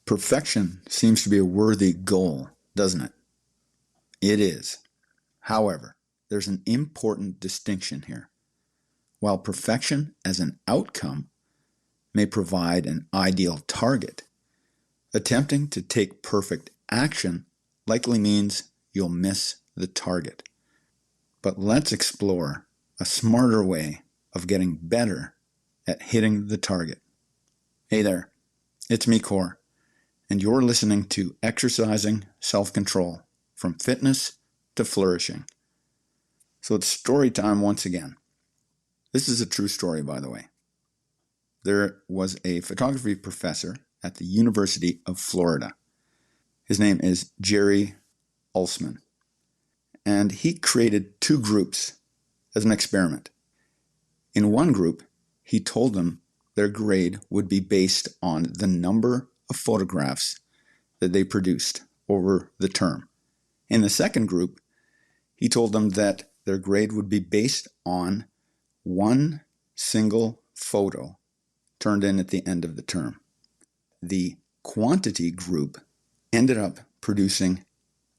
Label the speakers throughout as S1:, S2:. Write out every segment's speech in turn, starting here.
S1: Perfection seems to be a worthy goal, doesn't it? It is. However, there's an important distinction here. While perfection as an outcome may provide an ideal target, attempting to take perfect action likely means you'll miss the target. But let's explore a smarter way of getting better at hitting the target. Hey there, it's me, Core, and you're listening to Exercising Self-Control, from Fitness to Flourishing. So it's story time once again. This is a true story, by the way. There was a photography professor at the University of Florida. His name is Jerry Uelsmann. And he created two groups as an experiment. In one group, he told them their grade would be based on the number of photographs that they produced over the term. In the second group, he told them that their grade would be based on one single photo turned in at the end of the term. The quantity group ended up producing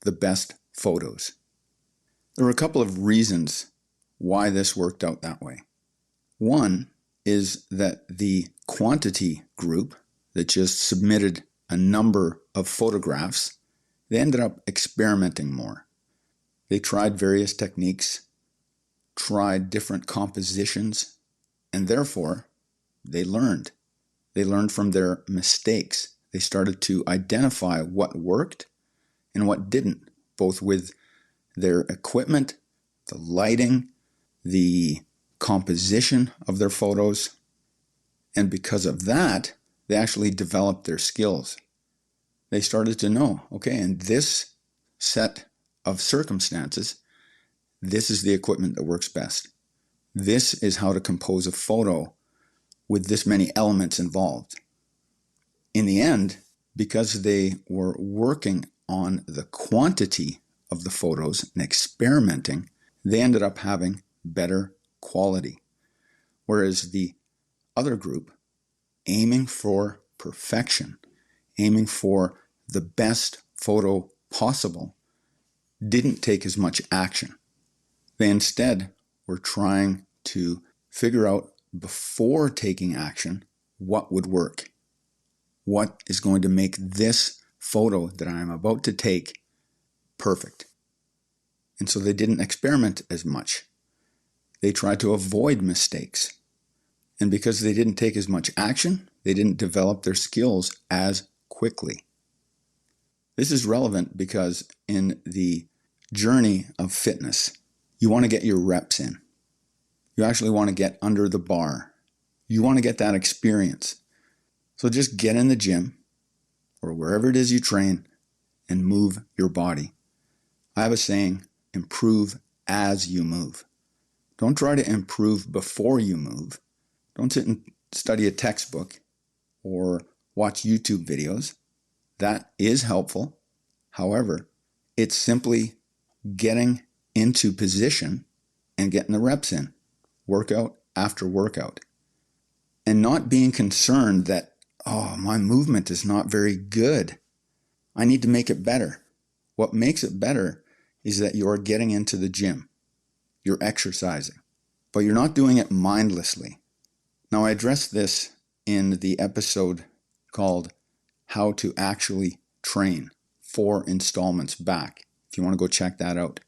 S1: the best photos. There were a couple of reasons why this worked out that way. One is that the quantity group that just submitted a number of photographs, they ended up experimenting more. They tried various techniques, tried different compositions, and therefore they learned. They learned from their mistakes. They started to identify what worked and what didn't, both with their equipment, the lighting, the composition of their photos. And because of that, they actually developed their skills. They started to know, okay, in this set of circumstances, this is the equipment that works best. This is how to compose a photo with this many elements involved. In the end, because they were working on the quantity of the photos and experimenting, they ended up having better quality. Whereas the other group, aiming for perfection, aiming for the best photo possible, didn't take as much action. They instead were trying to figure out before taking action what would work. What is going to make this photo that I am about to take perfect? And so they didn't experiment as much. They tried to avoid mistakes. And because they didn't take as much action, they didn't develop their skills as quickly. This is relevant because in the journey of fitness, you want to get your reps in. You actually want to get under the bar. You want to get that experience. So just get in the gym or wherever it is you train and move your body. I have a saying, improve as you move. Don't try to improve before you move. Don't sit and study a textbook or watch YouTube videos. That is helpful. However, it's simply getting into position and getting the reps in, workout after workout, and not being concerned that, oh, my movement is not very good. I need to make it better. What makes it better is that you're getting into the gym. You're exercising, but you're not doing it mindlessly. Now, I addressed this in the episode called How to Actually Train, 4 installments back, if you want to go check that out.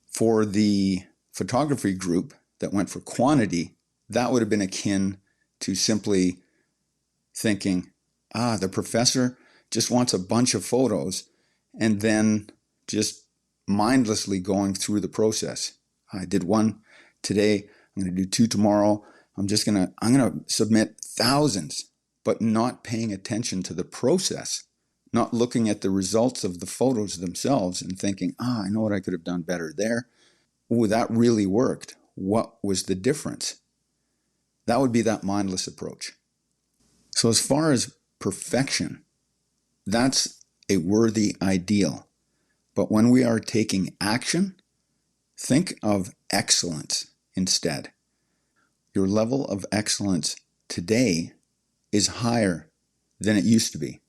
S1: For the photography group that went for quantity, that would have been akin to simply thinking, the professor just wants a bunch of photos and then just mindlessly going through the process. I did 1 today. I'm going to do 2 tomorrow. I'm going to submit thousands, but not paying attention to the process, not looking at the results of the photos themselves and thinking, I know what I could have done better there. Oh, that really worked. What was the difference? That would be that mindless approach. So as far as perfection, that's a worthy ideal. But when we are taking action, think of excellence instead. Your level of excellence today is higher than it used to be.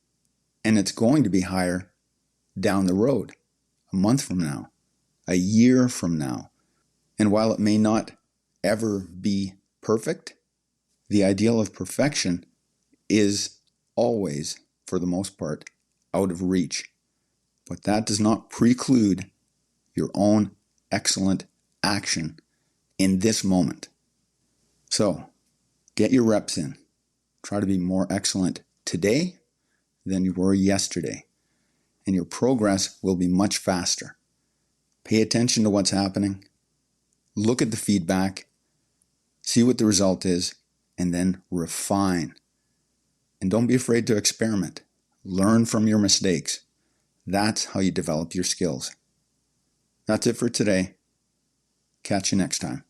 S1: And it's going to be higher down the road, a month from now, a year from now. And while it may not ever be perfect, the ideal of perfection is always, for the most part, out of reach. But that does not preclude your own excellent action in this moment. So, get your reps in. Try to be more excellent today than you were yesterday, and your progress will be much faster. Pay attention to what's happening. Look at the feedback. See what the result is, and then refine. And don't be afraid to experiment. Learn from your mistakes. That's how you develop your skills. That's it for today. Catch you next time.